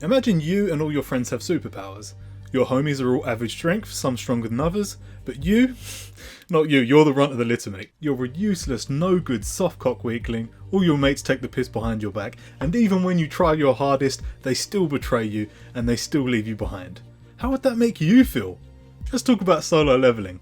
Imagine you and all your friends have superpowers. Your homies are all average strength, some stronger than others, but you? Not you, you're the runt of the litter, mate. You're a useless, no good, soft cock weakling, all your mates take the piss behind your back, and even when you try your hardest, they still betray you, and they still leave you behind. How would that make you feel? Let's talk about Solo Leveling.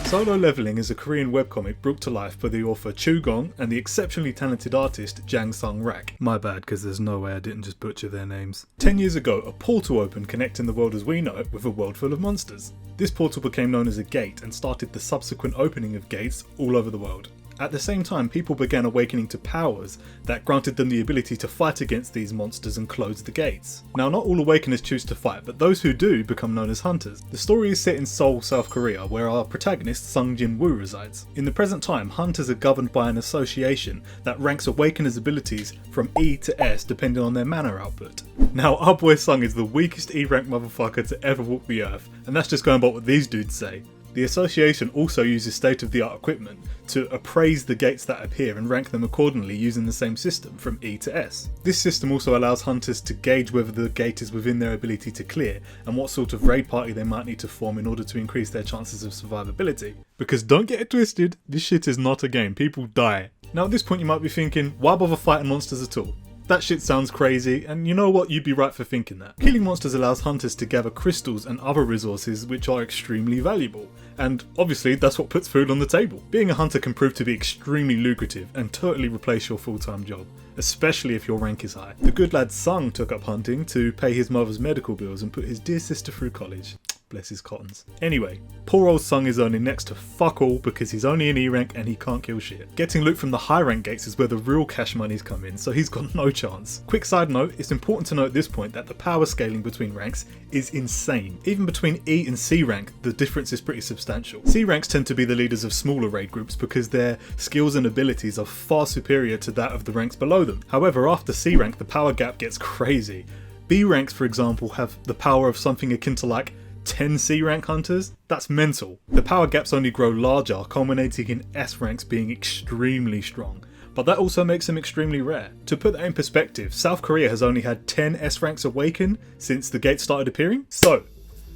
Solo Leveling is a Korean webcomic brought to life by the author Chu Gong and the exceptionally talented artist Jang Sung-rak. My bad, because there's no way I didn't just butcher their names. 10 years ago, a portal opened connecting the world as we know it with a world full of monsters. This portal became known as a gate and started the subsequent opening of gates all over the world. At the same time, people began awakening to powers that granted them the ability to fight against these monsters and close the gates. Now, not all awakeners choose to fight, but those who do become known as hunters. The story is set in Seoul, South Korea, where our protagonist Sung Jin-woo resides. In the present time, hunters are governed by an association that ranks awakeners' abilities from E to S depending on their mana output. Now, our boy Sung is the weakest E-rank motherfucker to ever walk the earth, and that's just going by what these dudes say. The association also uses state-of-the-art equipment to appraise the gates that appear and rank them accordingly using the same system from E to S. This system also allows hunters to gauge whether the gate is within their ability to clear and what sort of raid party they might need to form in order to increase their chances of survivability. Because don't get it twisted, this shit is not a game, people die. Now at this point you might be thinking, why bother fighting monsters at all? That shit sounds crazy, and you know what, you'd be right for thinking that. Killing monsters allows hunters to gather crystals and other resources which are extremely valuable, and obviously that's what puts food on the table. Being a hunter can prove to be extremely lucrative and totally replace your full-time job, especially if your rank is high. The good lad Sung took up hunting to pay his mother's medical bills and put his dear sister through college. Bless his cottons. Anyway, poor old Sung is earning next to fuck all because he's only in E rank and he can't kill shit. Getting loot from the high rank gates is where the real cash monies come in, so he's got no chance. Quick side note, it's important to note at this point that the power scaling between ranks is insane. Even between E and C rank, the difference is pretty substantial. C ranks tend to be the leaders of smaller raid groups because their skills and abilities are far superior to that of the ranks below them. However, after C rank, the power gap gets crazy. B ranks, for example, have the power of something akin to like 10 C rank hunters? That's mental. The power gaps only grow larger, culminating in S ranks being extremely strong, but that also makes them extremely rare. To put that in perspective, South Korea has only had 10 S ranks awaken since the gates started appearing. So,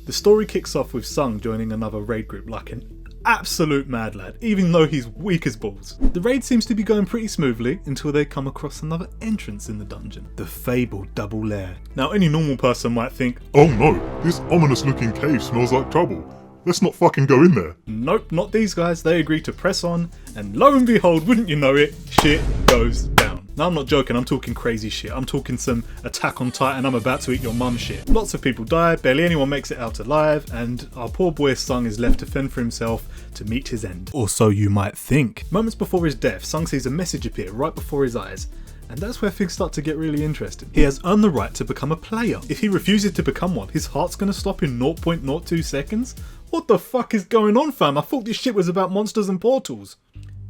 the story kicks off with Sung joining another raid group like an absolute mad lad, even though he's weak as balls. The raid seems to be going pretty smoothly until they come across another entrance in the dungeon, the fabled double lair. Now any normal person might think, oh no, this ominous looking cave smells like trouble. Let's not fucking go in there. Nope, not these guys. They agree to press on, and lo and behold, wouldn't you know it, shit goes down. Now I'm not joking, I'm talking crazy shit. I'm talking some Attack on Titan, I'm about to eat your mum shit. Lots of people die, barely anyone makes it out alive, and our poor boy Sung is left to fend for himself to meet his end. Or so you might think. Moments before his death, Sung sees a message appear right before his eyes. And that's where things start to get really interesting. He has earned the right to become a player. If he refuses to become one, his heart's gonna stop in 0.02 seconds? What the fuck is going on, fam? I thought this shit was about monsters and portals.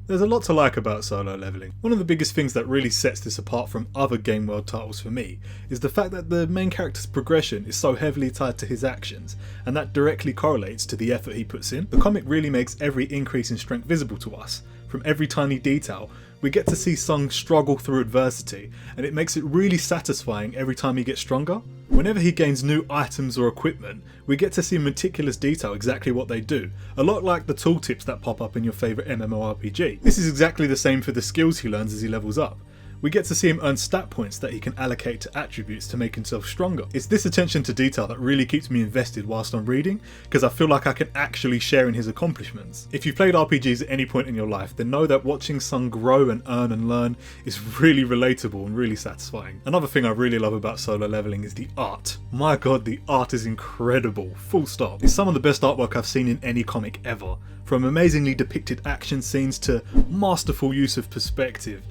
There's a lot to like about Solo Leveling. One of the biggest things that really sets this apart from other game world titles for me is the fact that the main character's progression is so heavily tied to his actions, and that directly correlates to the effort he puts in. The comic really makes every increase in strength visible to us. From every tiny detail, we get to see Sung struggle through adversity, and it makes it really satisfying every time he gets stronger. Whenever he gains new items or equipment, we get to see in meticulous detail exactly what they do, a lot like the tooltips that pop up in your favourite MMORPG. This is exactly the same for the skills he learns as he levels up. We get to see him earn stat points that he can allocate to attributes to make himself stronger. It's this attention to detail that really keeps me invested whilst I'm reading, because I feel like I can actually share in his accomplishments. If you've played RPGs at any point in your life, then know that watching Sung grow and earn and learn is really relatable and really satisfying. Another thing I really love about Solo Leveling is the art. My god, the art is incredible, full stop. It's some of the best artwork I've seen in any comic ever, from amazingly depicted action scenes to masterful use of perspective.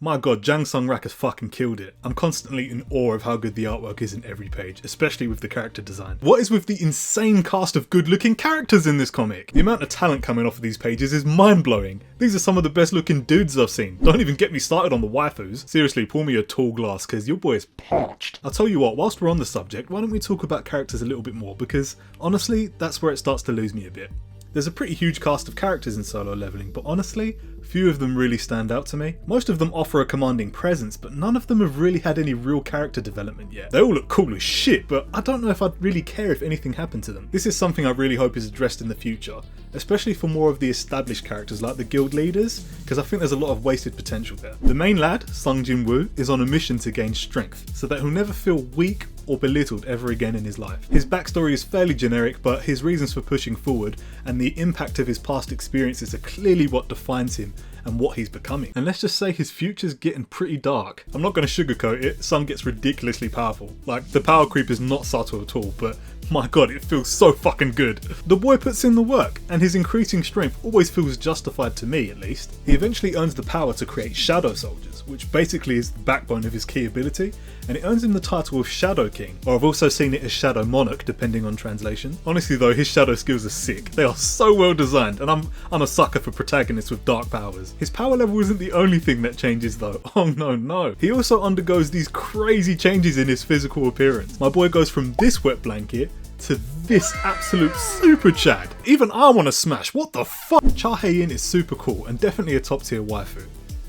My god, Jang Sung-rak has fucking killed it. I'm constantly in awe of how good the artwork is in every page, especially with the character design. What is with the insane cast of good looking characters in this comic? The amount of talent coming off of these pages is mind blowing. These are some of the best looking dudes I've seen. Don't even get me started on the waifus. Seriously, pour me a tall glass because your boy is parched. I'll tell you what, whilst we're on the subject, why don't we talk about characters a little bit more, because honestly, that's where it starts to lose me a bit. There's a pretty huge cast of characters in Solo Leveling, but honestly, Few of them really stand out to me. Most of them offer a commanding presence, but none of them have really had any real character development yet. They all look cool as shit, but I don't know if I'd really care if anything happened to them. This is something I really hope is addressed in the future, especially for more of the established characters like the guild leaders, because I think there's a lot of wasted potential there. The main lad, Sung Jin Woo, is on a mission to gain strength, so that he'll never feel weak or belittled ever again in his life. His backstory is fairly generic, but his reasons for pushing forward and the impact of his past experiences are clearly what defines him and what he's becoming. And let's just say his future's getting pretty dark. I'm not going to sugarcoat it, Sung gets ridiculously powerful. Like, the power creep is not subtle at all, but my god, it feels so fucking good. The boy puts in the work, and his increasing strength always feels justified to me, at least. He eventually earns the power to create shadow soldiers, which basically is the backbone of his key ability, and it earns him the title of Shadow King, or I've also seen it as Shadow Monarch, depending on translation. Honestly though, his shadow skills are sick. They are so well designed, and I'm a sucker for protagonists with dark powers. His power level isn't the only thing that changes though. Oh no. He also undergoes these crazy changes in his physical appearance. My boy goes from this wet blanket to this absolute super Chad. Even I want to smash. What the fuck? Cha Hae-in is super cool and definitely a top tier waifu.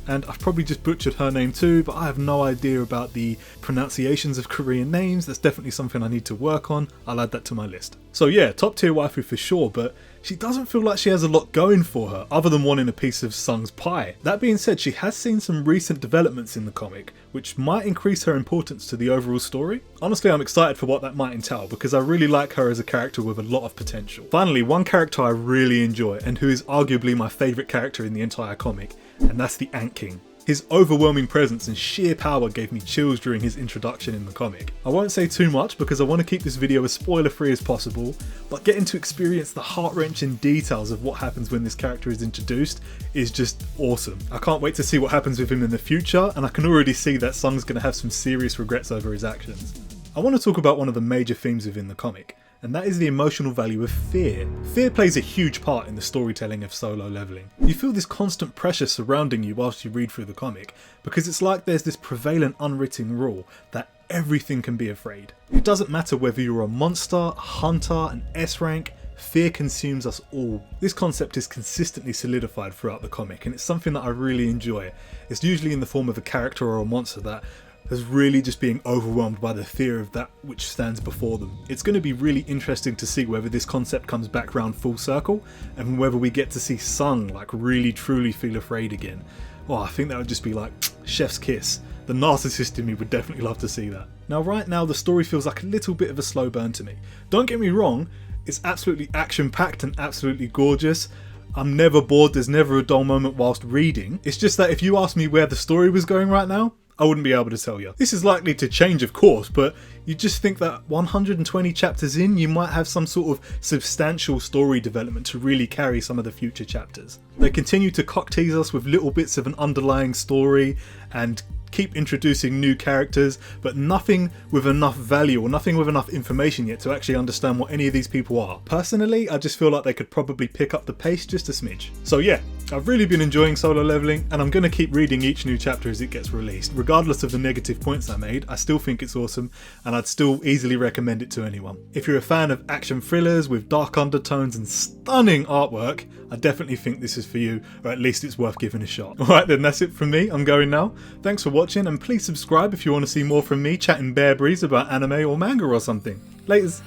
And I've probably just butchered her name too, but I have no idea about the pronunciations of Korean names. That's definitely something I need to work on. I'll add that to my list. So yeah, top tier waifu for sure, but she doesn't feel like she has a lot going for her other than wanting a piece of Sung's pie. That being said, she has seen some recent developments in the comic, which might increase her importance to the overall story. Honestly, I'm excited for what that might entail because I really like her as a character with a lot of potential. Finally, one character I really enjoy and who is arguably my favourite character in the entire comic, and that's the Ant King. His overwhelming presence and sheer power gave me chills during his introduction in the comic. I won't say too much because I want to keep this video as spoiler free as possible, but getting to experience the heart-wrenching details of what happens when this character is introduced is just awesome. I can't wait to see what happens with him in the future, and I can already see that Sung's going to have some serious regrets over his actions. I want to talk about one of the major themes within the comic, and that is the emotional value of fear. Fear plays a huge part in the storytelling of Solo Leveling. You feel this constant pressure surrounding you whilst you read through the comic, because it's like there's this prevalent unwritten rule that everything can be afraid. It doesn't matter whether you're a monster, a hunter, an S rank, fear consumes us all. This concept is consistently solidified throughout the comic, and it's something that I really enjoy. It's usually in the form of a character or a monster that as really just being overwhelmed by the fear of that which stands before them. It's going to be really interesting to see whether this concept comes back round full circle and whether we get to see Sung like really truly feel afraid again. Oh, I think that would just be like chef's kiss. The narcissist in me would definitely love to see that. Now right now the story feels like a little bit of a slow burn to me. Don't get me wrong, it's absolutely action packed and absolutely gorgeous. I'm never bored, there's never a dull moment whilst reading. It's just that if you asked me where the story was going right now, I wouldn't be able to tell you. This is likely to change of course, but you just think that 120 chapters in, you might have some sort of substantial story development to really carry some of the future chapters. They continue to cock tease us with little bits of an underlying story and keep introducing new characters, but nothing with enough value or nothing with enough information yet to actually understand what any of these people are. Personally, I just feel like they could probably pick up the pace just a smidge. So yeah, I've really been enjoying Solo Leveling, and I'm going to keep reading each new chapter as it gets released. Regardless of the negative points I made, I still think it's awesome, and I'd still easily recommend it to anyone. If you're a fan of action thrillers with dark undertones and stunning artwork, I definitely think this is for you, or at least it's worth giving a shot. Alright then, that's it from me, I'm going now. Thanks for watching, and please subscribe if you want to see more from me chatting bear breeze about anime or manga or something. Laters.